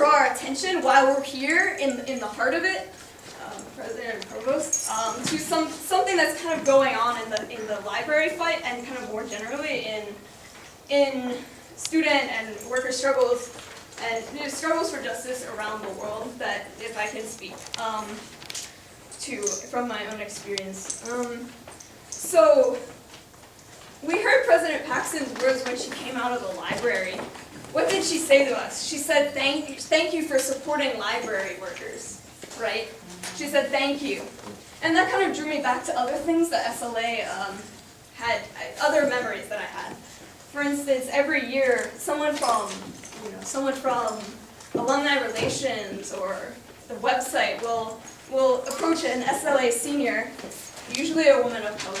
draw our attention while we're here in the heart of it, President and Provost, to something that's kind of going on in the library fight and kind of more generally in student and worker struggles and struggles for justice around the world. That, if I can speak to from my own experience. So we heard President Paxton's words when she came out of the library. What did she say to us? She said, thank you for supporting library workers, right? She said, thank you. And that kind of drew me back to other things that SLA had, other memories that I had. For instance, every year, someone from alumni relations or the website will approach an SLA senior, usually a woman of color,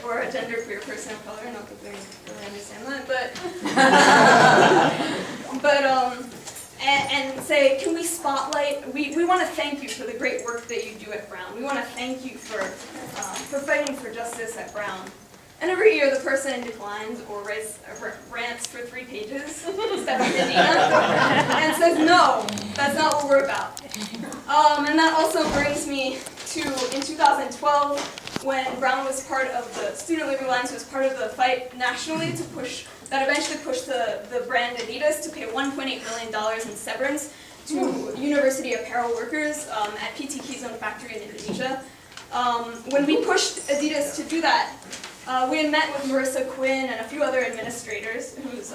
or a genderqueer person of color, not that they really understand that, and say, can we spotlight, we want to thank you for the great work that you do at Brown. We want to thank you for fighting for justice at Brown. And every year the person declines or rants for 3 pages, instead of Medina, and says, no, that's not what we're about. And that also brings me to, in 2012, when Brown was part of the Student Labor Alliance, was part of the fight nationally to push, that eventually pushed the brand Adidas to pay $1.8 million in severance to university apparel workers at PTQ Zone Factory in Indonesia. When we pushed Adidas to do that, we had met with Marissa Quinn and a few other administrators who's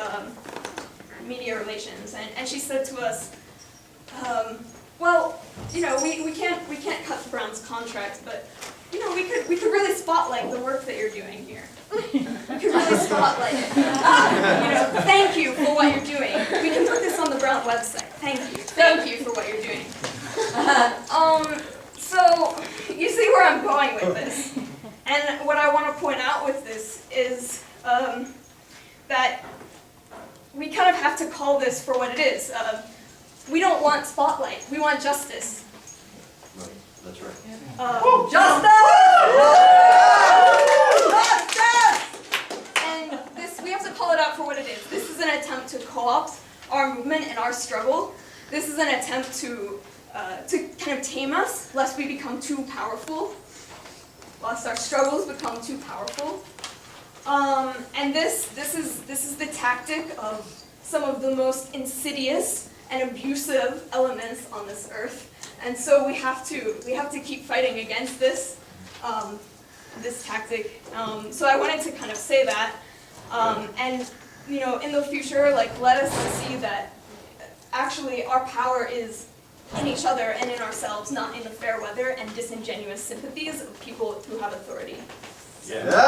media relations, and she said to us, well, you know, we can't cut Brown's contract, but you know, we could really spotlight the work that you're doing here. We could really spotlight it. You know, thank you for what you're doing. We can put this on the Brown website. Thank you for what you're doing. So you see where I'm going with this. And what I want to point out with this is that we kind of have to call this for what it is. We don't want spotlight. We want justice. Right. That's right. Justice! Justice! And this, we have to call it out for what it is. This is an attempt to co-opt our movement and our struggle. This is an attempt to kind of tame us, lest we become too powerful. Lest our struggles become too powerful. And this is the tactic of some of the most insidious and abusive elements on this earth. And so we have to keep fighting against this this tactic. So I wanted to kind of say that. And you know, in the future, like, let us see that actually our power is in each other and in ourselves, not in the fair weather and disingenuous sympathies of people who have authority. Yeah.